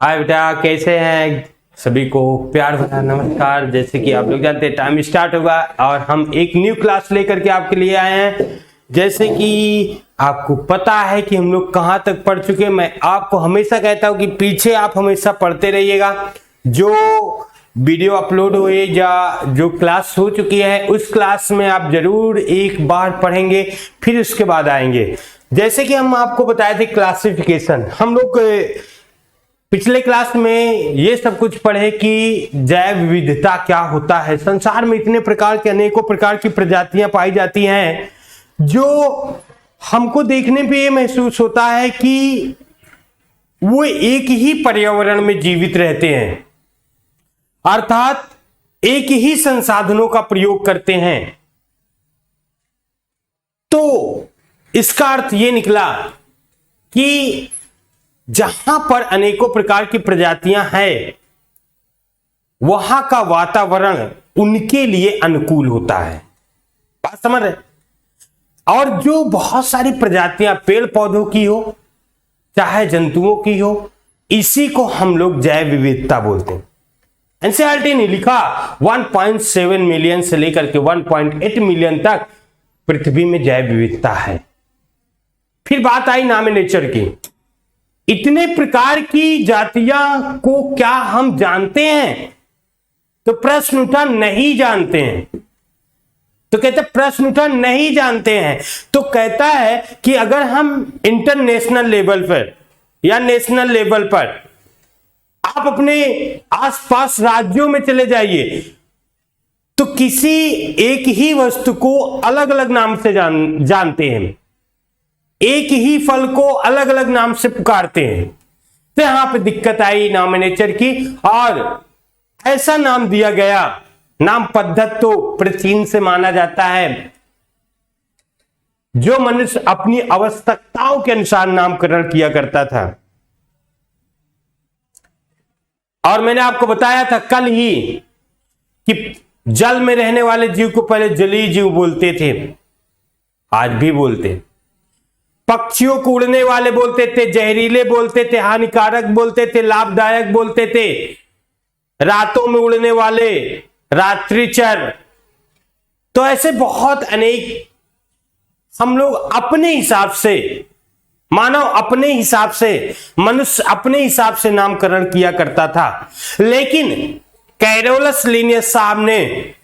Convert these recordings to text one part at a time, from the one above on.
हाय बेटा, कैसे हैं? सभी को प्यार भरा नमस्कार। जैसे कि आप लोग जानते हैं टाइम स्टार्ट होगा और हम एक न्यू क्लास लेकर के आपके लिए आए हैं। जैसे कि आपको पता है कि हम लोग कहाँ तक पढ़ चुके हैं। मैं आपको हमेशा कहता हूँ कि पीछे आप हमेशा पढ़ते रहिएगा। जो वीडियो अपलोड हुए या जो क्लास हो चुकी है उस क्लास में आप जरूर एक बार पढ़ेंगे, फिर उसके बाद आएंगे। जैसे कि हम आपको बताए थे क्लासिफिकेशन, हम लोग पिछले क्लास में ये सब कुछ पढ़े कि जैव विविधता क्या होता है। संसार में इतने प्रकार के अनेकों प्रकार की प्रजातियां पाई जाती हैं जो हमको देखने पे ये महसूस होता है कि वो एक ही पर्यावरण में जीवित रहते हैं, अर्थात एक ही संसाधनों का प्रयोग करते हैं। तो इसका अर्थ ये निकला कि जहां पर अनेकों प्रकार की प्रजातियां हैं वहां का वातावरण उनके लिए अनुकूल होता है। बात समझ रहे? और जो बहुत सारी प्रजातियां पेड़ पौधों की हो चाहे जंतुओं की हो, इसी को हम लोग जैव विविधता बोलते हैं। एनसीईआरटी ने लिखा 1.7 मिलियन से लेकर के 1.8 मिलियन तक पृथ्वी में जैव विविधता है। फिर बात आई नॉमिनेचर की। इतने प्रकार की जातियां को क्या हम जानते हैं? तो प्रश्न उठा, नहीं जानते हैं। तो कहते प्रश्न उठा, नहीं जानते हैं। तो कहता है कि अगर हम इंटरनेशनल लेवल पर या नेशनल लेवल पर आप अपने आसपास राज्यों में चले जाइए तो किसी एक ही वस्तु को अलग अलग नाम से जानते हैं, एक ही फल को अलग अलग नाम से पुकारते हैं। तो यहां पे दिक्कत आई नॉमिनेचर की और ऐसा नाम दिया गया। नाम पद्धत तो प्राचीन से माना जाता है, जो मनुष्य अपनी आवश्यकताओं के अनुसार नामकरण किया करता था। और मैंने आपको बताया था कल ही कि जल में रहने वाले जीव को पहले जलीय जीव बोलते थे, आज भी बोलते। पक्षियों को उड़ने वाले बोलते थे, जहरीले बोलते थे, हानिकारक बोलते थे, लाभदायक बोलते थे। रातों में उड़ने वाले रात्रिचर। तो ऐसे बहुत अनेक हम लोग अपने हिसाब से, मानव अपने हिसाब से, मनुष्य अपने हिसाब से नामकरण किया करता था। लेकिन कैरोलस लिनियस साहब ने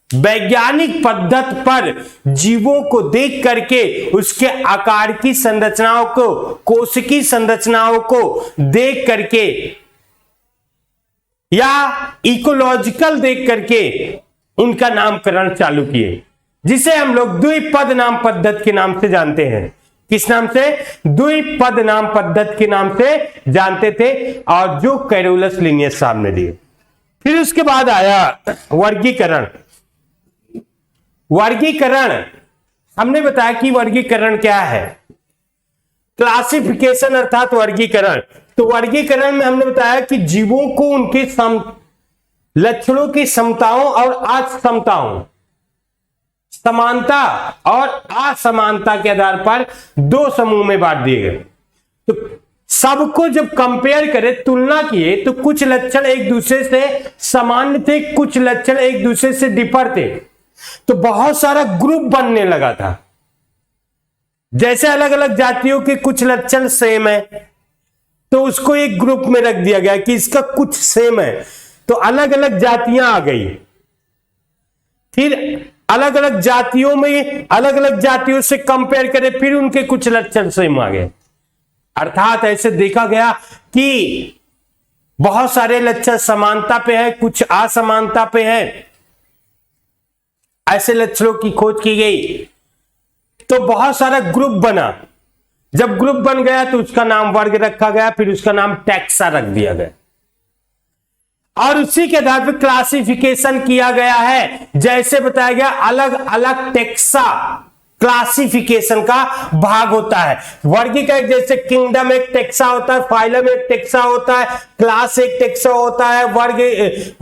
वैज्ञानिक पद्धत पर जीवों को देख करके उसके आकार की संरचनाओं को, कोशिकीय संरचनाओं को देख करके या इकोलॉजिकल देख करके उनका नामकरण चालू किए, जिसे हम लोग द्विपद नाम पद्धति के नाम से जानते हैं। किस नाम से? द्विपद नाम पद्धति के नाम से जानते थे, और जो कैरोलस लिनियस साहब ने दिए। फिर उसके बाद आया वर्गीकरण। वर्गीकरण हमने बताया कि वर्गीकरण क्या है। क्लासिफिकेशन अर्थात वर्गीकरण। तो वर्गीकरण में हमने बताया कि जीवों को उनके लक्षणों की समताओं और असमताओं, समानता और असमानता के आधार पर दो समूह में बांट दिए गए। तो सबको जब कंपेयर करें, तुलना किए, तो कुछ लक्षण एक दूसरे से समान थे, कुछ लक्षण एक दूसरे से डिफर थे। तो बहुत सारा ग्रुप बनने लगा था। जैसे अलग अलग जातियों के कुछ लक्षण सेम है तो उसको एक ग्रुप में रख दिया गया कि इसका कुछ सेम है, तो अलग अलग जातियां आ गई। फिर अलग अलग जातियों में अलग अलग जातियों से कंपेयर करें, फिर उनके कुछ लक्षण सेम आ गए। अर्थात ऐसे देखा गया कि बहुत सारे लक्षण समानता पे है, कुछ असमानता पे है। ऐसे लक्षणों की खोज की गई तो बहुत सारा ग्रुप बना। जब ग्रुप बन गया तो उसका नाम वर्ग रखा गया, फिर उसका नाम टैक्सा रख दिया गया, और उसी के आधार पर क्लासिफिकेशन किया गया है। जैसे बताया गया, अलग अलग टैक्सा क्लासिफिकेशन का भाग होता है। वर्गीकरण जैसे किंगडम एक टैक्सा होता है, फाइलम एक टैक्सा होता है, क्लास एक टैक्सा होता है,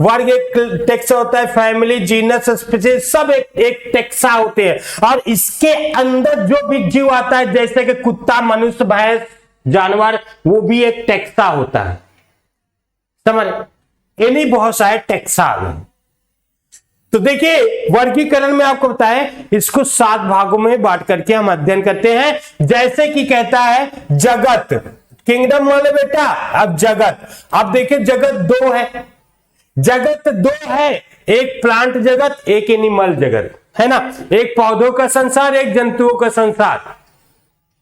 वर्ग एक टैक्सा होता है, फैमिली, जीनस, स्पीशीज सब एक टैक्सा होते हैं। और इसके अंदर जो भी जीव आता है, जैसे कि कुत्ता, मनुष्य, भैंस, जानवर, वो भी एक टैक्सा होता है। समझ, इन्हीं बहुत सारे टैक्सा आ गए। तो देखिए वर्गीकरण में आपको बताएं, इसको 7 भागों में बांट करके हम अध्ययन करते हैं। जैसे कि कहता है जगत, किंगडम वाले बेटा, अब जगत, अब देखिए जगत 2 है, जगत 2 है, एक प्लांट जगत, एक एनिमल जगत, है ना, एक पौधों का संसार, एक जंतुओं का संसार।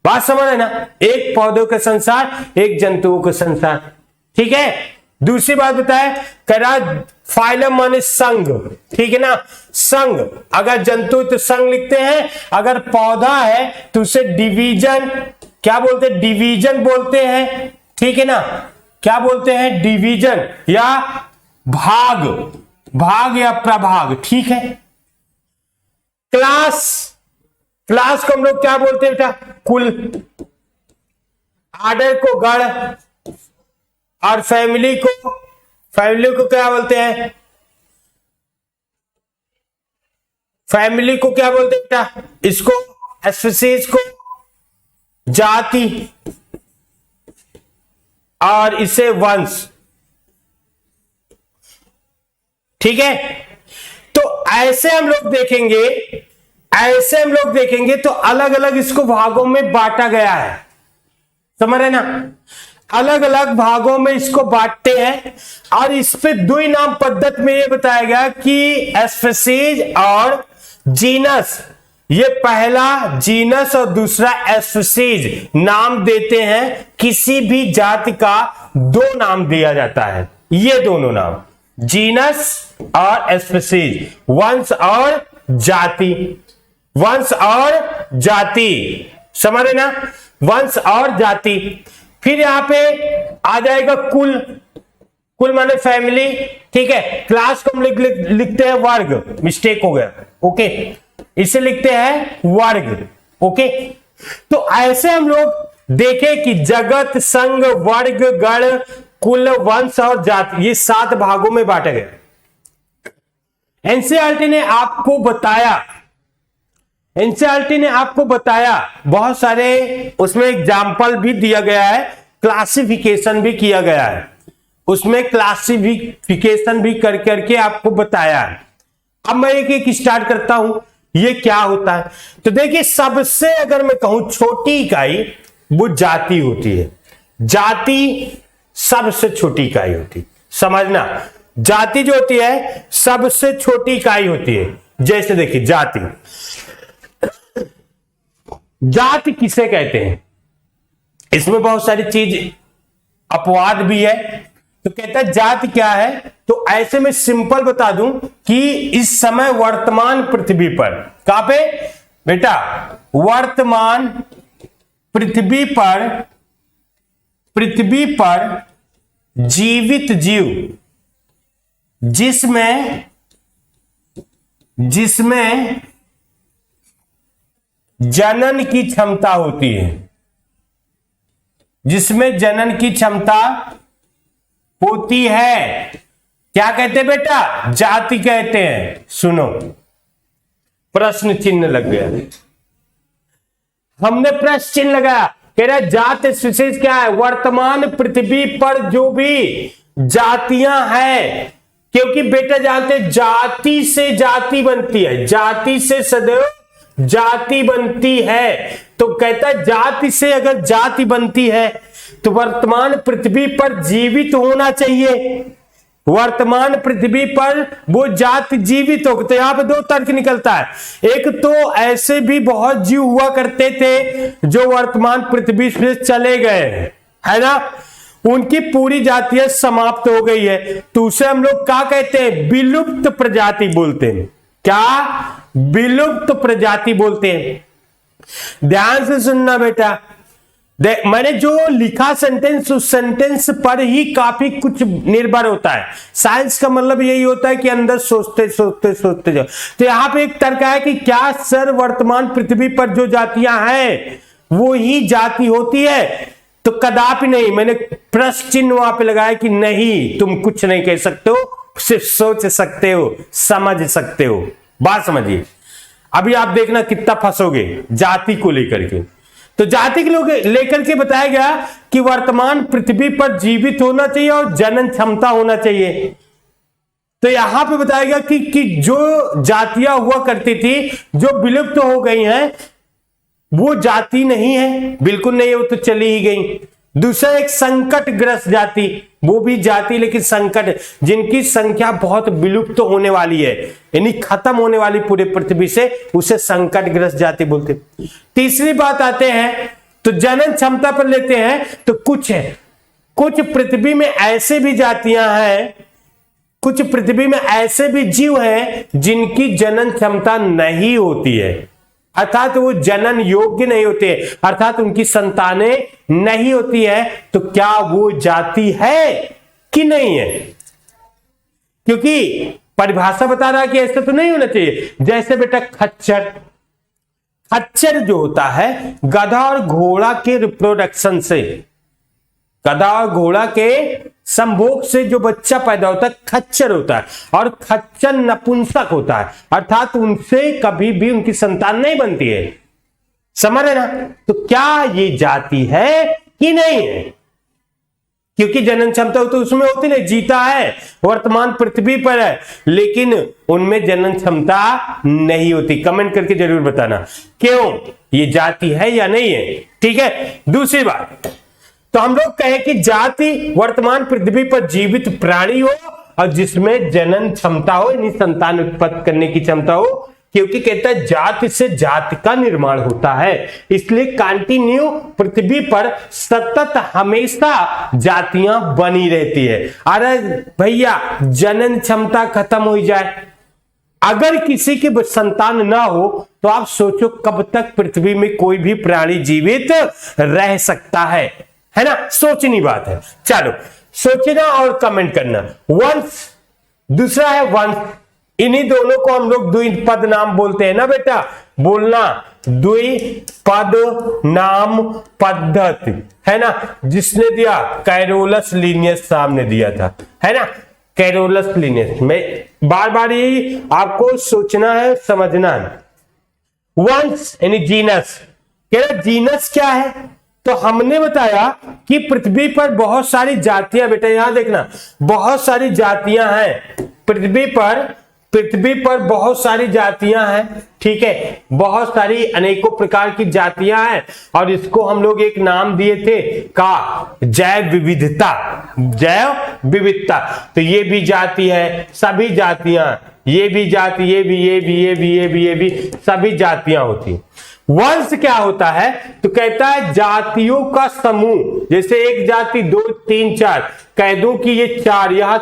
बात समझ है ना, एक पौधों का संसार, एक जंतुओं का संसार, ठीक है। दूसरी बात बताए, करा फाइलम माने संघ, ठीक है ना, संघ, अगर जंतु तो संघ लिखते हैं, अगर पौधा है तो उसे डिवीजन, क्या बोलते हैं, डिवीजन बोलते हैं, ठीक है ना, क्या बोलते हैं, डिवीजन या भाग, भाग या प्रभाग, ठीक है। क्लास, क्लास को हम लोग क्या बोलते हैं बेटा, कुल, आर्डर को गण, और फैमिली को क्या बोलते हैं, फैमिली को क्या बोलते हैं बेटा, इसको स्पीशीज को जाति, और इसे वंश, ठीक है। तो ऐसे हम लोग देखेंगे, ऐसे हम लोग देखेंगे तो अलग अलग इसको भागों में बांटा गया है, समझ रहे ना, अलग अलग भागों में इसको बांटते हैं। और इस पे द्विनाम पद्धति में यह बताया गया कि स्पीशीज और जीनस, ये पहला जीनस और दूसरा स्पीशीज नाम देते हैं, किसी भी जाति का 2 नाम दिया जाता है, ये दोनों नाम, जीनस और स्पीशीज, वंश और जाति, वंश और जाति, समझ रहे ना, वंश और जाति। फिर यहां पे आ जाएगा कुल, कुल माने फैमिली, ठीक है। क्लास को हम लिखते हैं वर्ग, मिस्टेक हो गया, ओके, इसे लिखते हैं वर्ग, ओके। तो ऐसे हम लोग देखें कि जगत, संघ, वर्ग, गण, कुल, वंश और जाति, ये 7 भागों में बांटे गए। एनसीईआरटी ने आपको बताया, एनसीईआरटी ने आपको बताया, बहुत सारे उसमें एग्जाम्पल भी दिया गया है, क्लासिफिकेशन भी किया गया है, उसमें क्लासिफिकेशन भी कर करके आपको बताया है। अब मैं एक एक स्टार्ट करता हूं, ये क्या होता है। तो देखिए सबसे अगर मैं कहूं छोटी इकाई वो जाति होती है, जाति सबसे छोटी इकाई होती है, समझना, जाति जो होती है सबसे छोटी इकाई होती है। जैसे देखिए जाति, जाति किसे कहते हैं, इसमें बहुत सारी चीज अपवाद भी है। तो कहता है जाति क्या है, तो ऐसे में सिंपल बता दूं कि इस समय वर्तमान पृथ्वी पर, कहां पे बेटा, वर्तमान पृथ्वी पर जीवित जीव जिसमें जनन की क्षमता होती है, जिसमें जनन की क्षमता होती है, क्या कहते हैं बेटा, जाति कहते हैं। सुनो, प्रश्न चिन्ह लग गया, हमने प्रश्न चिन्ह लगाया, कह रहा जाति विशेष क्या है, वर्तमान पृथ्वी पर जो भी जातियां हैं, क्योंकि बेटा जानते जाति से जाति बनती है, जाति से सदैव जाति बनती है। तो कहता है जाति से अगर जाति बनती है तो वर्तमान पृथ्वी पर जीवित होना चाहिए, वर्तमान पृथ्वी पर वो जाति जीवित हो। तो यहां पे 2 तर्क निकलता है, एक तो ऐसे भी बहुत जीव हुआ करते थे जो वर्तमान पृथ्वी से चले गए, है ना, उनकी पूरी जातियां समाप्त हो गई है, तो उसे हम लोग क्या कहते हैं, विलुप्त प्रजाति बोलते हैं। क्या, विलुप्त प्रजाति बोलते हैं। ध्यान से सुनना बेटा, मैंने जो लिखा सेंटेंस, उस सेंटेंस पर ही काफी कुछ निर्भर होता है। साइंस का मतलब यही होता है कि अंदर सोचते सोचते सोचते जाओ। तो यहां पे एक तर्क है कि क्या सर वर्तमान पृथ्वी पर जो जातियां हैं वो ही जाति होती है, तो कदापि नहीं। मैंने प्रश्न चिन्ह वहां पे लगाया कि नहीं, तुम कुछ नहीं कह सकते हो, सिर्फ सोच सकते हो, समझ सकते हो। बात समझिए, अभी आप देखना कितना फंसोगे जाति को लेकर के। तो जाति के लोग लेकर के बताया गया कि वर्तमान पृथ्वी पर जीवित होना चाहिए और जनन क्षमता होना चाहिए। तो यहां पे बताया गया कि जो जातियां हुआ करती थी जो विलुप्त हो गई हैं वो जाति नहीं है, बिल्कुल नहीं है, वो तो चली ही गई। दूसरा एक संकटग्रस्त जाति, वो भी जाति लेकिन संकट, जिनकी संख्या बहुत विलुप्त होने वाली है, यानी खत्म होने वाली पूरे पृथ्वी से, उसे संकटग्रस्त जाति बोलते। तीसरी बात आते हैं तो जनन क्षमता पर लेते हैं तो कुछ पृथ्वी में ऐसे भी जातियां हैं, कुछ पृथ्वी में ऐसे भी जीव हैं जिनकी जनन क्षमता नहीं होती है, अर्थात वो जनन योग्य नहीं होते, अर्थात उनकी संतानें नहीं होती है। तो क्या वो जाति है कि नहीं है? क्योंकि परिभाषा बता रहा है कि ऐसा तो नहीं होना चाहिए। जैसे बेटा खच्चर जो होता है गधा और घोड़ा के रिप्रोडक्शन से, गधा और घोड़ा के संभोग से जो बच्चा पैदा होता है खच्चर होता है, और खच्चर नपुंसक होता है, अर्थात उनसे कभी भी उनकी संतान नहीं बनती है। समझ रहे ना? तो क्या ये जाति है कि नहीं है? क्योंकि जनन क्षमता तो उसमें होती नहीं, जीता है, वर्तमान पृथ्वी पर है, लेकिन उनमें जनन क्षमता नहीं होती। कमेंट करके जरूर बताना क्यों ये जाति है या नहीं है। ठीक है, दूसरी बात, तो हम लोग कहें कि जाति वर्तमान पृथ्वी पर जीवित प्राणी हो और जिसमें जनन क्षमता हो, यानी संतान उत्पत्ति करने की क्षमता हो, क्योंकि कहता है जाति से जाति का निर्माण होता है, इसलिए कंटिन्यू पृथ्वी पर सतत हमेशा जातियां बनी रहती है। अरे भैया जनन क्षमता खत्म हो जाए, अगर किसी की संतान ना हो तो आप सोचो कब तक पृथ्वी में कोई भी प्राणी जीवित रह सकता है ना? सोचनी बात है। चलो सोचना और कमेंट करना। वंश, दूसरा है वंश, इन्हीं दोनों को हम लोग द्विपद नाम बोलते हैं ना बेटा, बोलना द्विपद नाम पद्धति, है ना? जिसने दिया कैरोलस लिनियस साहब ने दिया था, है ना? कैरोलस लिनियस में बार बार यही आपको सोचना है, समझना है। वंश यानी जीनस, जीनस क्या है? तो हमने बताया कि पृथ्वी पर बहुत सारी जातियां, बेटा यहां देखना, बहुत सारी जातियां हैं पृथ्वी पर बहुत सारी जातियां हैं। ठीक है, बहुत सारी अनेकों प्रकार की जातियां हैं, और इसको हम लोग एक नाम दिए थे का जैव विविधता, जैव विविधता। तो ये भी जाति है, सभी जातियां, ये भी जाति, ये भी सभी जातियां होती। वंश क्या होता है? तो कहता है जातियों का समूह, जैसे एक जाति 2 3 4, कह दूं कि ये 4, यहां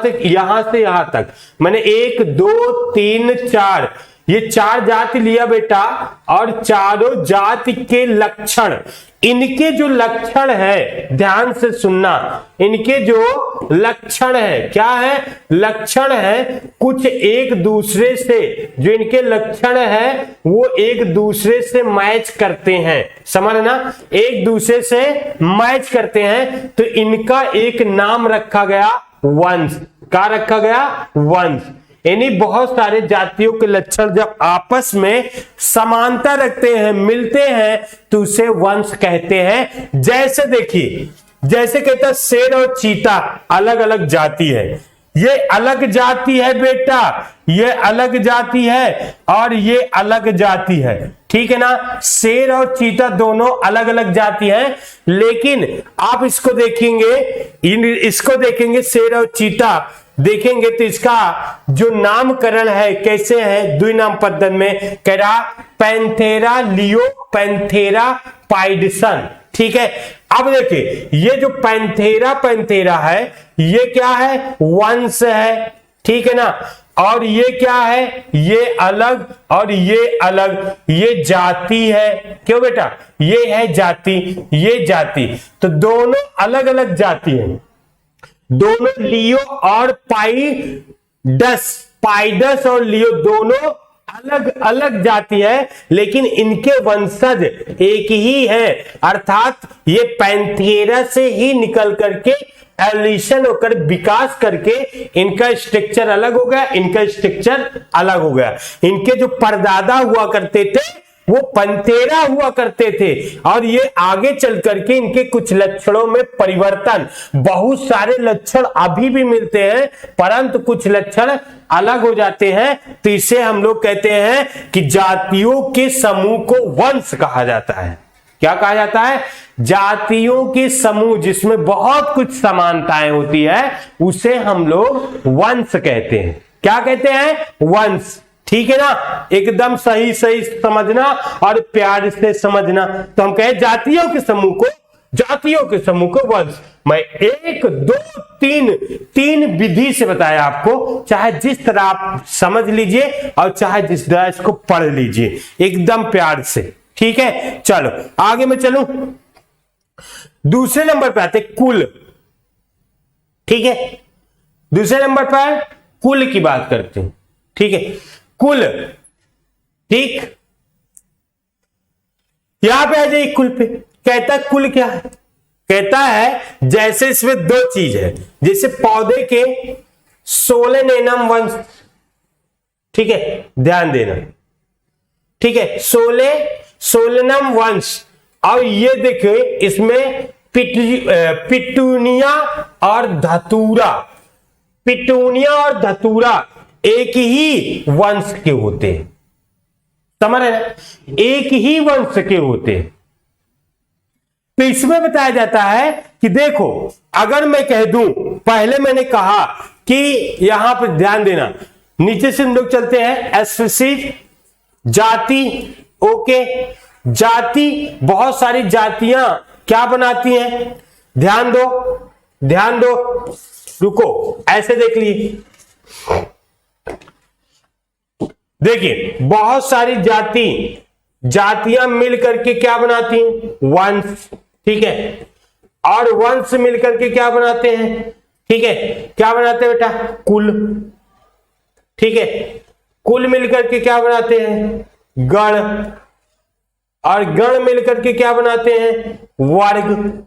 से यहां तक, मैंने 1 2 3 4, ये 4 जाति लिया बेटा, और चारों जाति के लक्षण, इनके जो लक्षण है, ध्यान से सुनना, इनके जो लक्षण है, क्या है? लक्षण है कुछ एक दूसरे से, जो इनके लक्षण है वो एक दूसरे से मैच करते हैं। समझना, एक दूसरे से मैच करते हैं, तो इनका एक नाम रखा गया वंश। क्या रखा गया? वंश। यानी बहुत सारे जातियों के लक्षण जब आपस में समानता रखते हैं, मिलते हैं, तो उसे वंश कहते हैं। जैसे देखिए, जैसे कहता है शेर और चीता अलग अलग जाति है, ये अलग जाति है बेटा, ये अलग जाति है और ये अलग जाति है। ठीक है ना? शेर और चीता दोनों अलग अलग जाति हैं, लेकिन आप इसको देखेंगे, इसको देखेंगे शेर और चीता देखेंगे तो इसका जो नामकरण है कैसे है? द्विनाम पद्धति में कह रहा पैंथेरा लियो पैंथेरा पाइडसन। ठीक है, अब देखिए ये जो पैंथेरा है ये क्या है? वंश है। ठीक है ना? और ये क्या है? ये अलग और ये अलग, ये जाति है। क्यों बेटा? ये है जाति, ये जाति, तो दोनों अलग अलग जाति हैं। दोनों लियो और पाइडस और लियो दोनों अलग अलग जाति है, लेकिन इनके वंशज एक ही है, अर्थात ये पैंथेरा से ही निकल करके एवोल्यूशन होकर विकास करके इनका स्ट्रक्चर अलग हो गया, इनका स्ट्रक्चर अलग हो गया। इनके जो परदादा हुआ करते थे वो पंथेरा हुआ करते थे और ये आगे चल करके इनके कुछ लक्षणों में परिवर्तन, बहुत सारे लक्षण अभी भी मिलते हैं परंतु कुछ लक्षण अलग हो जाते हैं। तो इसे हम लोग कहते हैं कि जातियों के समूह को वंश कहा जाता है। क्या कहा जाता है? जातियों के समूह जिसमें बहुत कुछ समानताएं होती है उसे हम लोग वंश कहते हैं। क्या कहते हैं? वंश। ठीक है ना, एकदम सही सही समझना और प्यार से समझना। तो हम कहें जातियों के समूह को वंश। मैं 1 2 3 विधि से बताया आपको, चाहे जिस तरह आप समझ लीजिए और चाहे जिस तरह इसको पढ़ लीजिए एकदम प्यार से। ठीक है, चलो आगे मैं चलूं। दूसरे नंबर पे आते कुल। ठीक है, दूसरे नंबर पर कुल की बात करते हैं। ठीक है, कुल। ठीक, यहां पे आ जाइए कुल पे। कहता कुल क्या है? कहता है जैसे इसमें 2 चीज है, जैसे पौधे के सोलेनेनम वंश। ठीक है, ध्यान देना। ठीक है, सोलेनम वंश। और ये देखिए इसमें पिटूनिया और धतूरा, पिटूनिया और धतूरा एक ही वंश के होते हैं। समझ रहे हैं? एक ही वंश के होते हैं। तो इसमें बताया जाता है कि देखो, अगर मैं कह दूं, पहले मैंने कहा कि यहां पर ध्यान देना, नीचे से हम लोग चलते हैं स्पीशीज, जाति। ओके, जाति, बहुत सारी जातियां क्या बनाती हैं? ध्यान दो, ध्यान दो, रुको, ऐसे देख लीजिए। देखिए बहुत सारी जातियां मिलकर के क्या बनाती हैं? वंश। ठीक है, और वंश मिलकर के क्या बनाते हैं? ठीक है, क्या बनाते हैं बेटा? कुल। ठीक है, कुल मिलकर के क्या बनाते हैं? गण। और गण मिलकर के क्या बनाते हैं? वर्ग।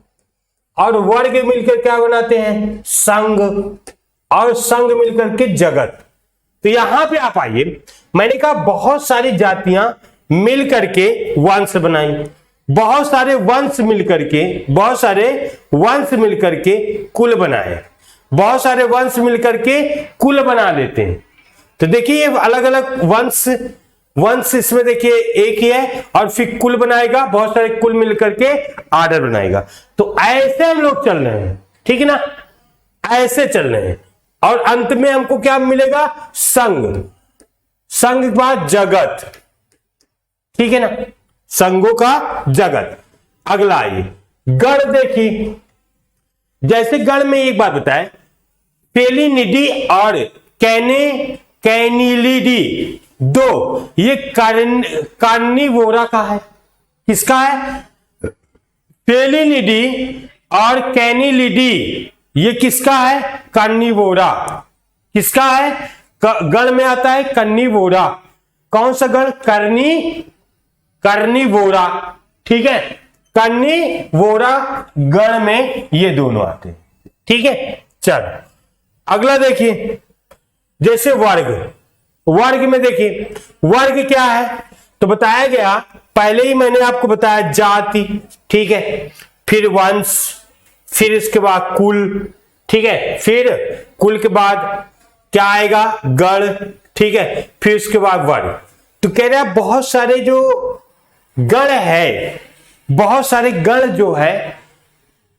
और वर्ग मिलकर क्या बनाते हैं? संघ। और संघ मिलकर के जगत। तो यहां पे आप आइए, मैंने कहा बहुत सारी जातियां मिलकर के वंश बनाई, बहुत सारे वंश मिलकर के कुल बनाए, बहुत सारे वंश मिलकर के कुल बना लेते हैं। तो देखिए अलग अलग वंश इसमें देखिए एक ही है और फिर कुल बनाएगा, बहुत सारे कुल मिलकर के आर्डर बनाएगा। तो ऐसे हम लोग चल रहे हैं। ठीक है ना, ऐसे चल रहे हैं और अंत में हमको क्या मिलेगा? संघ। संघ के बाद जगत। ठीक है ना, संघों का जगत। अगला आइए गण। देखिए जैसे गण में एक बात बताए, पेलिनिडी और कैनिलिडी 2, ये कार्निवोरा का है। किसका है? पेलिनिडी और कैनिलिडी, ये किसका है? कार्निवोरा। किसका है? गण में आता है कार्निवोरा। कौन सा गण? कार्निवोरा। ठीक है, कार्निवोरा गण में ये दोनों आते हैं। ठीक है, चलो अगला देखिए, जैसे वर्ग में देखिए वर्ग क्या है? तो बताया गया, पहले ही मैंने आपको बताया, जाति। ठीक है, फिर वंश, फिर इसके बाद कुल। ठीक है, फिर कुल के बाद क्या आएगा? गण। ठीक है, फिर उसके बाद वर्ग। तो कह रहे हैं बहुत सारे जो गण है, बहुत सारे गण जो है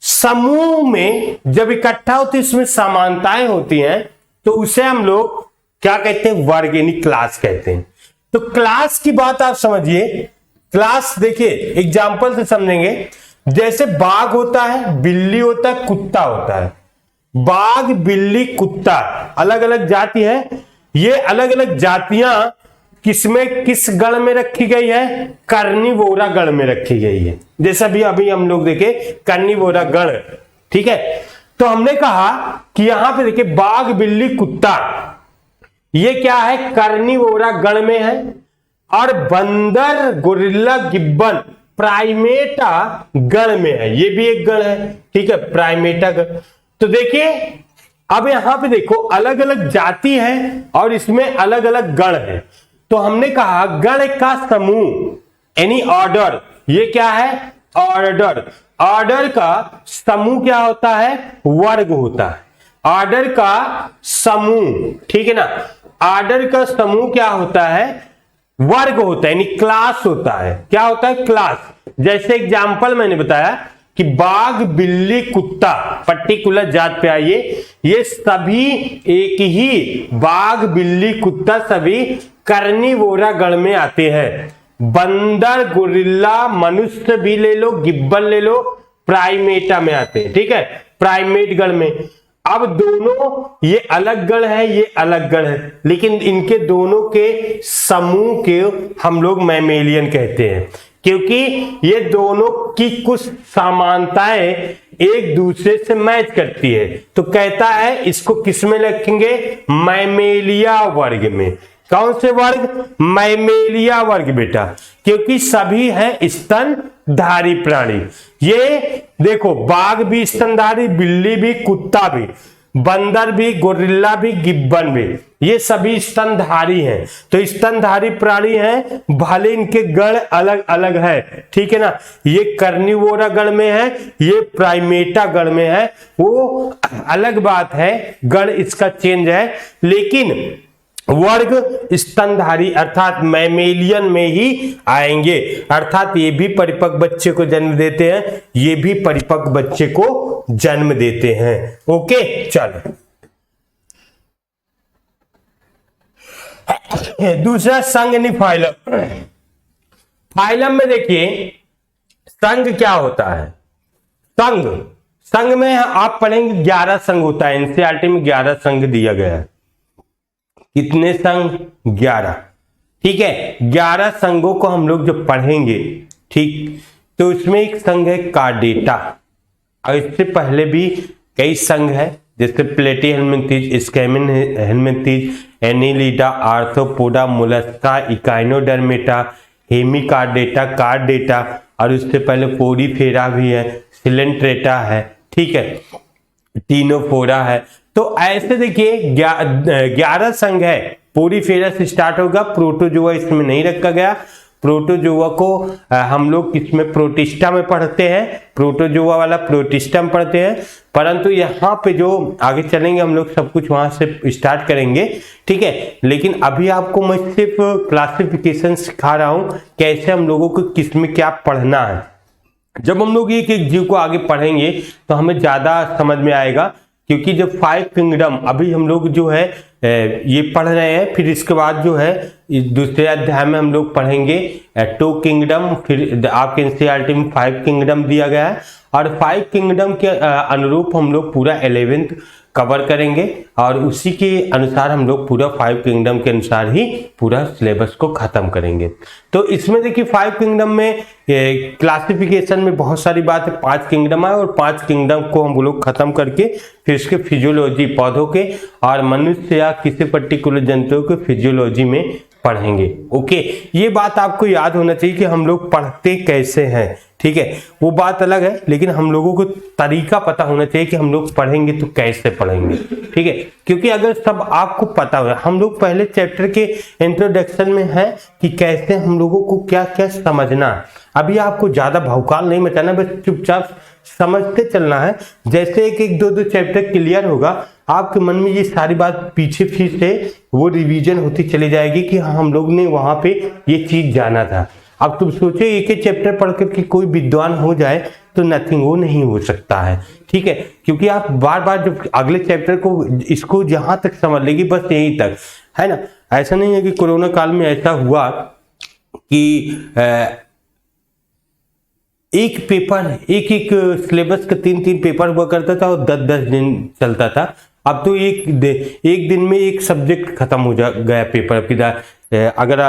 समूह में जब इकट्ठा होती है, इसमें समानताएं होती हैं, तो उसे हम लोग क्या कहते हैं? वर्ग यानी क्लास कहते हैं। तो क्लास की बात आप समझिए। क्लास देखिए एग्जाम्पल से समझेंगे। जैसे बाघ होता है, बिल्ली होता है, कुत्ता होता है। बाघ, बिल्ली, कुत्ता अलग अलग जाति है। ये अलग अलग जातियां किस गण में रखी गई है? कार्निवोरा गण में रखी गई है। जैसा भी अभी हम लोग देखे कार्निवोरा गण। ठीक है, तो हमने कहा कि यहां पे देखिए बाघ, बिल्ली, कुत्ता, ये क्या है? कार्निवोरा गण में है। और बंदर, गोरिल्ला, गिब्बन, प्राइमेटा गण में है। ये भी एक गण है। ठीक है, प्राइमेटा गण। तो देखिए अब यहां पे देखो अलग अलग जाति है और इसमें अलग अलग गण है। तो हमने कहा गण का समूह एनी ऑर्डर, ये क्या है? ऑर्डर। ऑर्डर का समूह क्या होता है? वर्ग होता है। ऑर्डर का समूह, ठीक है ना, ऑर्डर का समूह क्या होता है? वर्ग होता है, यानी क्लास होता है। क्या होता है? क्लास। जैसे एग्जाम्पल मैंने बताया कि बाघ, बिल्ली, कुत्ता, पर्टिकुलर जात पे आइए, ये सभी एक ही बाघ, बिल्ली, कुत्ता सभी कार्निवोरा गण में आते हैं। बंदर, गोरिल्ला, मनुष्य भी ले लो, गिब्बन ले लो, प्राइमेटा में आते हैं, ठीक है, प्राइमेट गण में। अब दोनों ये अलग गण है, ये अलग गण है, लेकिन इनके दोनों के समूह के हम लोग मैमेलियन कहते हैं, क्योंकि ये दोनों की कुछ समानताएं एक दूसरे से मैच करती है। तो कहता है इसको किस में रखेंगे? मैमेलिया वर्ग में। कौन से वर्ग? मैमेलिया वर्ग बेटा, क्योंकि सभी हैं स्तनधारी प्राणी। ये देखो, बाघ भी स्तनधारी, बिल्ली भी, कुत्ता भी, बंदर भी, गोरिल्ला भी, गिब्बन भी, ये सभी स्तनधारी हैं। तो स्तनधारी प्राणी हैं, भले इनके गण अलग अलग है, ठीक है ना, ये कार्निवोरा गण में है, ये प्राइमेटा गण में है, वो अलग बात है, गण इसका चेंज है, लेकिन वर्ग स्तनधारी अर्थात मैमेलियन में ही आएंगे। अर्थात ये भी परिपक्व बच्चे को जन्म देते हैं, ये भी परिपक्व बच्चे को जन्म देते हैं। ओके, चलो दूसरा संघ नहीं फाइलम। फाइलम में देखिए संघ क्या होता है? संघ, संघ में आप पढ़ेंगे 11 संघ होता है। एनसीईआरटी में 11 संघ दिया गया है। कितने संघ? 11, ठीक है। 11 संघों को हम लोग जब पढ़ेंगे, ठीक, तो इसमें एक संघ है कार्डेटा, और इससे पहले भी कई संघ है, जैसे Platyhelminthes, Aschelminthes, Annelida, Arthropoda, Mollusca, Echinodermata, Hemichordata, Chordata, और उससे पहले पोरीफेरा भी है, सिलेंट्रेटा है, ठीक है, टीनोफोरा है। तो ऐसे देखिए 11 संघ है। पोरीफेरा से स्टार्ट होगा, प्रोटोजोआ इसमें नहीं रखा गया। प्रोटोजोआ को हम लोग किसमें? प्रोटिस्टा में पढ़ते हैं, प्रोटोजोआ वाला प्रोटिस्टा में पढ़ते हैं, परंतु यहाँ पे जो आगे चलेंगे हम लोग सब कुछ वहां से स्टार्ट करेंगे, ठीक है। लेकिन अभी आपको मैं सिर्फ क्लासिफिकेशन सिखा रहा हूँ, कैसे हम लोगों को किसमें क्या पढ़ना है। जब हम लोग एक एक जीव को आगे पढ़ेंगे तो हमें ज्यादा समझ में आएगा, क्योंकि जब 5 किंगडम अभी हम लोग जो है ये पढ़ रहे हैं, फिर इसके बाद जो है दूसरे अध्याय में हम लोग पढ़ेंगे 2 किंगडम, फिर आपके एनसीईआरटी में 5 किंगडम दिया गया है, और 5 किंगडम के अनुरूप हम लोग पूरा 11th कवर करेंगे, और उसी के अनुसार हम लोग पूरा 5 किंगडम के अनुसार ही पूरा सिलेबस को खत्म करेंगे। तो इसमें देखिए 5 किंगडम में क्लासिफिकेशन में बहुत सारी बात है। 5 किंगडम है, और 5 किंगडम को हम लोग खत्म करके फिर इसके फिजियोलॉजी, पौधों के और मनुष्य या किसी पर्टिकुलर जंतुओं के फिजियोलॉजी में पढ़ेंगे। ओके, ये बात आपको याद होना चाहिए कि हम लोग पढ़ते कैसे हैं, ठीक है, वो बात अलग है, लेकिन हम लोगों को तरीका पता होना चाहिए कि हम लोग पढ़ेंगे तो कैसे पढ़ेंगे, ठीक है। क्योंकि अगर सब आपको पता हो, हम लोग पहले चैप्टर के इंट्रोडक्शन में है कि कैसे हम लोगों को क्या क्या समझना है। अभी आपको ज्यादा भौकाल नहीं मचाना, बस चुपचाप समझते चलना है। जैसे एक एक दो चैप्टर क्लियर होगा, आपके मन में ये सारी बात पीछे फिर से वो रिवीजन होती चली जाएगी कि हाँ, हम लोग ने वहां पे ये चीज जाना था। अब तुम सोचो एक एक चैप्टर पढ़ करके कोई विद्वान हो जाए तो नथिंग, वो नहीं हो सकता है, ठीक है। क्योंकि आप बार बार जब अगले चैप्टर को इसको जहां तक समझ लेगी, बस यहीं तक है ना। ऐसा नहीं है कि कोरोना काल में ऐसा हुआ कि एक पेपर, एक एक सिलेबस का 3-3 पेपर हुआ करता था और 10-10 दिन चलता था। अब तो एक दिन में एक सब्जेक्ट खत्म हो गया पेपर। फिर अगर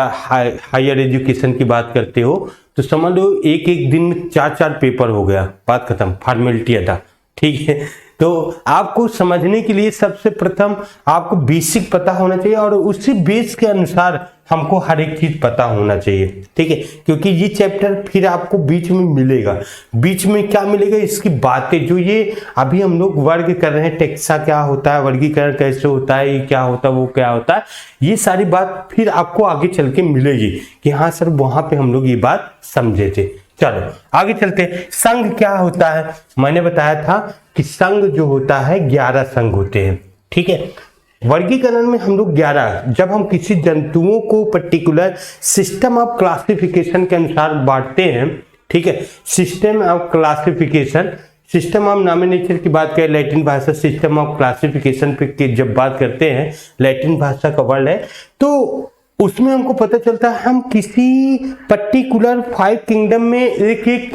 हायर एजुकेशन की बात करते हो तो समझ लो एक एक दिन में 4-4 पेपर हो गया, बात खत्म, फॉर्मेलिटी था, ठीक है। तो आपको समझने के लिए सबसे प्रथम आपको बेसिक पता होना चाहिए और उसी बेस के अनुसार हमको हर एक चीज पता होना चाहिए, ठीक है। क्योंकि ये चैप्टर फिर आपको बीच में मिलेगा। बीच में क्या मिलेगा, इसकी बातें जो ये अभी हम लोग वर्ग कर रहे हैं, टेक्सा क्या होता है, वर्गीकरण कैसे होता है, ये क्या होता है, वो क्या होता है, ये सारी बात फिर आपको आगे चल के मिलेगी कि हाँ सर वहां पे हम लोग ये बात समझे थे। चलो आगे चलते हैं। संघ क्या होता है, मैंने बताया था कि संघ जो होता है 11 संघ होते हैं, ठीक है। वर्गीकरण में हम लोग 11, जब हम किसी जंतुओं को पर्टिकुलर सिस्टम ऑफ क्लासिफिकेशन के अनुसार बांटते हैं, ठीक है, system of classification, system of nomenclature की बात करें, लैटिन भाषा सिस्टम ऑफ क्लासिफिकेशन पे जब बात करते हैं, लैटिन भाषा का वर्ड है, तो उसमें हमको पता चलता है हम किसी पर्टिकुलर 5 किंगडम में एक एक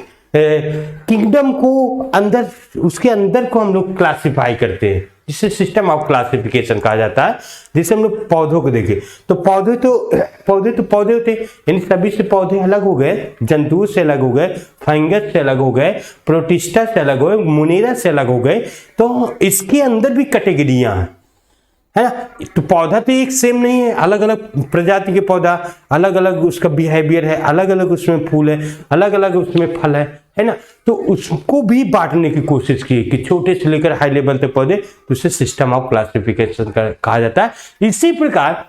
किंगडम को अंदर, उसके अंदर को हम लोग क्लासिफाई करते हैं, जिसे सिस्टम ऑफ क्लासिफिकेशन कहा जाता है। जैसे हम लोग पौधों को देखें तो पौधे होते हैं, यानी सभी से पौधे अलग हो गए, जंतुओं से अलग हो गए, फंगस से अलग हो गए, प्रोटिस्टा से अलग हो गए, मोनेरा से अलग हो गए। तो इसके अंदर भी कैटेगरियां हैं, है ना। तो पौधा तो एक सेम नहीं है, अलग अलग प्रजाति के पौधा, अलग अलग उसका बिहेवियर है, अलग अलग उसमें फूल है, अलग अलग उसमें फल है ना। तो उसको भी बांटने की कोशिश की कि छोटे से लेकर हाई लेवल तक पौधे, तो उसे सिस्टम ऑफ क्लासिफिकेशन कहा जाता है। इसी प्रकार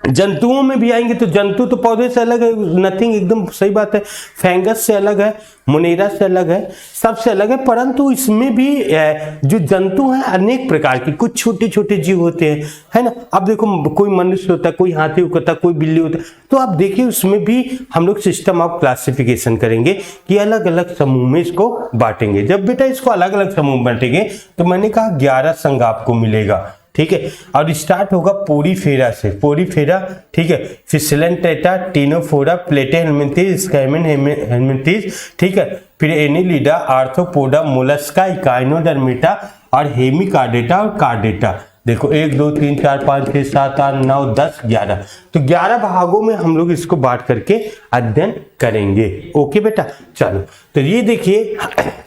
जंतुओं में भी आएंगे तो जंतु तो पौधे से अलग है, नथिंग, एकदम सही बात है, फंगस से अलग है, मोनेरा से अलग है, सबसे अलग है। परंतु इसमें भी जो जंतु हैं अनेक प्रकार के, कुछ छोटे छोटे जीव होते हैं, है ना। अब देखो कोई मनुष्य होता है, कोई हाथी होता है, कोई बिल्ली होता है, तो आप देखिए उसमें भी हम लोग सिस्टम ऑफ क्लासिफिकेशन करेंगे कि अलग अलग समूह में इसको बांटेंगे। जब बेटा इसको अलग अलग समूह बांटेंगे तो मैंने कहा 11 संघ आपको मिलेगा, ठीक है। और स्टार्ट होगा पोरीफेरा से, पोरीफेरा, ठीक है, फिर सिलेंटेटा, टीनोफोरा, प्लेटे हेलमिंथीज, स्कैमेन हेलमिंथीज, ठीक है, फिर एनिलिडा, आर्थ्रोपोडा, मोलस्का, इकाइनोडर्मेटा और हेमिकार्डेटा और कार्डेटा। देखो 1 2 3 4 5 6 7 8 9 10 11, तो 11 भागों में हम लोग इसको बांट करके अध्ययन करेंगे। ओके बेटा, चलो तो ये देखिए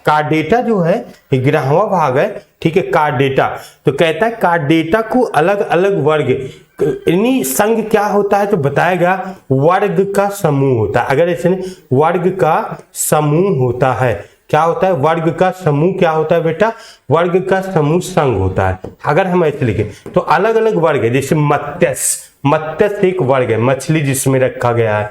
कार्डेटा जो है 11वां भाग है, ठीक है, कार्डेटा। तो कहता है कार्डेटा को अलग अलग वर्ग, यानी संघ क्या होता है तो बताएगा वर्ग का समूह होता है। अगर ऐसे नहीं, वर्ग का समूह होता है, क्या होता है, वर्ग का समूह क्या होता है बेटा, वर्ग का समूह संघ होता है। अगर हम ऐसे लिखें तो अलग अलग वर्ग है, जैसे मत्स्य, मत्स्य एक वर्ग है, मछली जिसमें रखा गया है,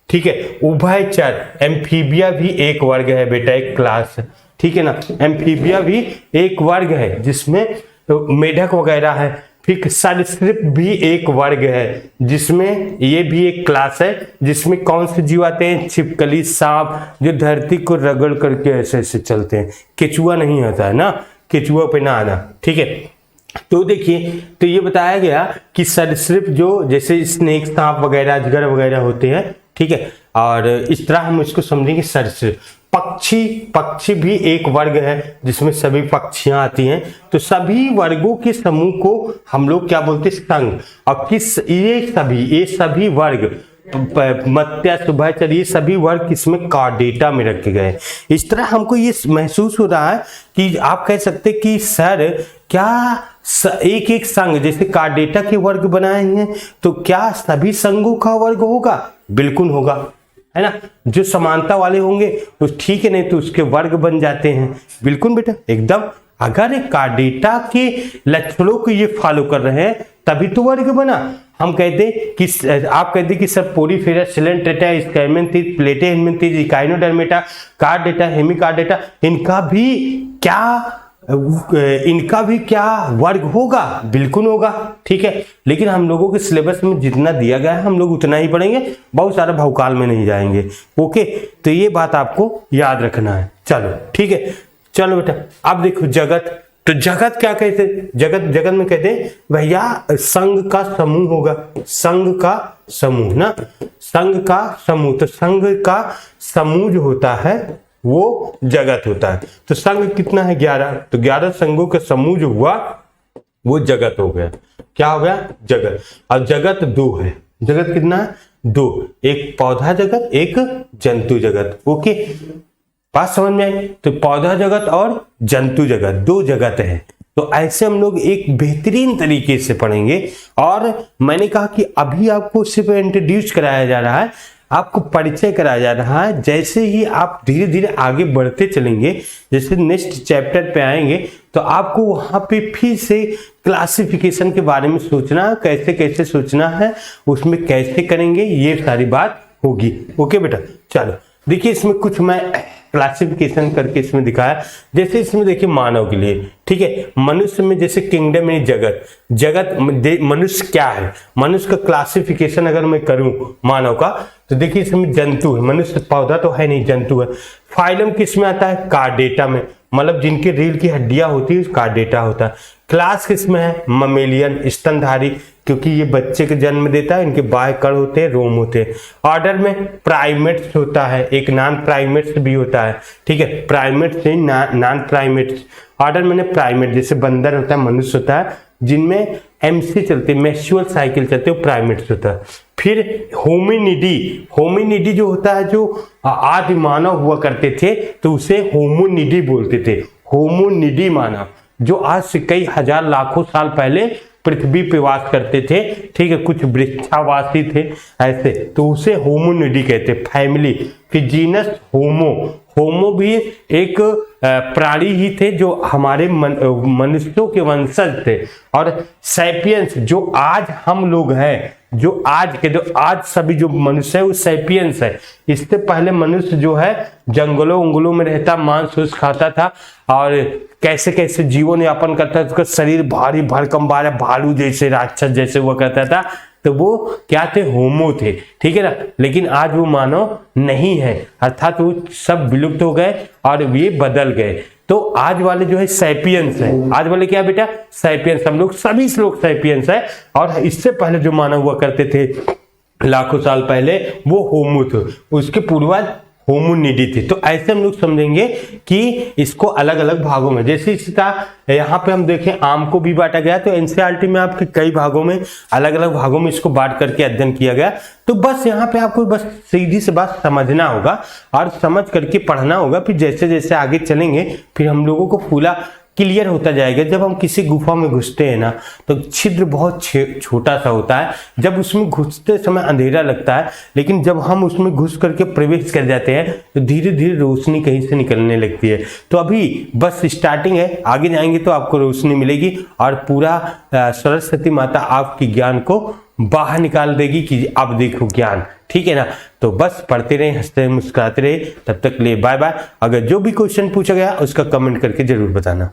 ठीक है। उभयचर, एम्फीबिया भी एक वर्ग है बेटा, एक क्लास है, ठीक है ना। एम्फीबिया भी एक वर्ग है जिसमें मेढक वगैरह है। फिर सरीसृप भी एक वर्ग है जिसमें ये भी एक क्लास है, जिसमें कौन से जीव आते हैं, छिपकली, सांप, जो धरती को रगड़ करके ऐसे ऐसे चलते हैं। केचुआ नहीं आता है ना, केचुआ पे ना आना, ठीक है। तो देखिए, तो ये बताया गया कि सरीसृप जो जैसे स्नेक, सांप वगैरह, अजगर वगैरह होते हैं, ठीक है, और इस तरह हम इसको समझेंगे सरीसृप। पक्षी, पक्षी भी एक वर्ग है जिसमें सभी पक्षियां आती हैं। तो सभी वर्गों के समूह को हम लोग क्या बोलते हैं, संघ। और किस, ये सभी वर्ग, मत्स्य, उभयचर, ये सभी वर्ग किसमें, कार्डेटा में रखे गए। इस तरह हमको ये महसूस हो रहा है कि आप कह सकते कि सर क्या एक एक संघ, जैसे कार्डेटा के वर्ग बनाए हैं, तो क्या सभी संघों का वर्ग होगा? बिल्कुल होगा, है ना। जो समानता वाले होंगे तो ठीक है, नहीं तो उसके वर्ग बन जाते हैं। बिल्कुल बेटा, एकदम। अगर कार्डेटा के लक्षणों को ये फॉलो कर रहे हैं तभी तो वर्ग बना। हम कहते कि, आप कहते कि सब पोरीफेरा, सिलेंटेटा, स्कैमेंथीज, प्लेटे हेलमिंथीज, इकाइनोडर्मेटा, कार्डेटा, हेमिकार्डेटा, इनका भी क्या वर्ग होगा? बिल्कुल होगा, ठीक है। लेकिन हम लोगों के सिलेबस में जितना दिया गया है हम लोग उतना ही पढ़ेंगे, बहुत सारा भौकाल में नहीं जाएंगे। ओके, तो ये बात आपको याद रखना है। चलो ठीक है, चलो बेटा। अब देखो जगत, तो जगत क्या कहते हैं, जगत में कहते हैं भैया संघ का समूह होगा, संघ का समूह ना, संघ का समूह। तो संघ का समूह जो होता है वो जगत होता है। तो संघ कितना है? 11। तो 11 संघों का समूह जो हुआ वो जगत हो गया। क्या हो गया? जगत। और जगत 2 है। जगत कितना है? 2। एक पौधा जगत, एक जंतु जगत। ओके, बात समझ में आई? तो पौधा जगत और जंतु जगत, दो जगत है। तो ऐसे हम लोग एक बेहतरीन तरीके से पढ़ेंगे। और मैंने कहा कि अभी आपको सिर्फ इंट्रोड्यूस कराया जा रहा है, आपको परिचय कराया जा रहा है। जैसे ही आप धीरे धीरे आगे बढ़ते चलेंगे, जैसे नेक्स्ट चैप्टर पे आएंगे, तो आपको वहां पे फिर से क्लासिफिकेशन के बारे में सोचना, कैसे कैसे सोचना है, उसमें कैसे करेंगे, ये सारी बात होगी। ओके बेटा, चलो देखिए इसमें कुछ मैं क्लासिफिकेशन करके इसमें दिखाया। जैसे इसमें देखिए मानव के लिए, ठीक है, मनुष्य में जैसे किंगडम यानी जगत, जगत मनुष्य क्या है, मनुष्य का क्लासिफिकेशन अगर मैं करूं मानव का, तो देखिए इसमें जंतु है, मनुष्य पौधा तो है नहीं, जंतु है। फाइलम किस में आता है, कार्डेटा में, मतलब जिनके रीढ़ की हड्डियां होती है कार्डेटा होता है। क्लास किस में है, ममेलियन, स्तनधारी, क्योंकि ये बच्चे के जन्म देता है, इनके बाह्य कण होते हैं, रोम होते हैं। ऑर्डर में प्राइमेट्स होता है, एक नॉन प्राइमेट्स भी होता है, ठीक है, प्राइमेट्स से नॉन प्राइमेट्स। ऑर्डर मैंने प्राइमेट, जैसे बंदर होता है, मनुष्य होता है, जिनमें एमसी चलते, मेंस्ट्रुअल साइकिल चलते, वो प्राइमेट्स होता है। फिर होमिनिडी, होमिनिडी जो होता है, जो आदि मानव हुआ करते थे, तो उसे होमोनिडी बोलते थे। होमोनिडी मानव जो आज से कई हजार लाखों साल पहले पृथ्वी पे वास करते थे, ठीक है, कुछ वृक्षावासी थे ऐसे, तो उसे होमोनिडी कहते। फैमिली, फिर जीनस होमो, होमो भी एक प्राणी ही थे जो हमारे मनुष्यों के वंशज थे। और सैपियंस जो आज हम लोग हैं, जो आज के, जो आज सभी जो मनुष्य है वो सैपियंस है। इससे पहले मनुष्य जो है जंगलों उंगलों में रहता, मांस वूस खाता था और कैसे कैसे जीवन यापन करता था, उसका शरीर भारी भरकम भालू जैसे, राक्षस जैसे हुआ करता था, तो वो क्या थे, होमो थे, ठीक है ना। लेकिन आज वो मानव नहीं है, अर्थात वो सब विलुप्त हो गए और ये बदल गए। तो आज वाले जो है सैपियंस है, आज वाले क्या बेटा, सैपियंस, हम लोग सभी लोग सैपियंस है। और इससे पहले जो मानव हुआ करते थे लाखों साल पहले, वो होमो थे, उसके पूर्वज होमोनिडी थे। तो ऐसे हम लोग समझेंगे कि इसको अलग अलग भागों में, जैसे इसी तरह यहाँ पे हम देखें आम को भी बांटा गया, तो एनसीईआरटी में आपके कई भागों में, अलग अलग भागों में इसको बांट करके अध्ययन किया गया। तो बस यहाँ पे आपको बस सीधी से बात समझना होगा और समझ करके पढ़ना होगा। फिर जैसे जैसे आगे चलेंगे, फिर हम लोगों को पूरा क्लियर होता जाएगा। जब हम किसी गुफा में घुसते हैं ना, तो छिद्र बहुत छोटा सा होता है, जब उसमें घुसते समय अंधेरा लगता है, लेकिन जब हम उसमें घुस करके प्रवेश कर जाते हैं, तो धीरे धीरे रोशनी कहीं से निकलने लगती है। तो अभी बस स्टार्टिंग है, आगे जाएंगे तो आपको रोशनी मिलेगी और पूरा सरस्वती माता आपकी ज्ञान को बाहर निकाल देगी कि अब देखो ज्ञान, ठीक है ना। तो बस पढ़ते रहे, हंसते मुस्कुराते रहे, तब तक ले बाय बाय। अगर जो भी क्वेश्चन पूछा गया उसका कमेंट करके जरूर बताना।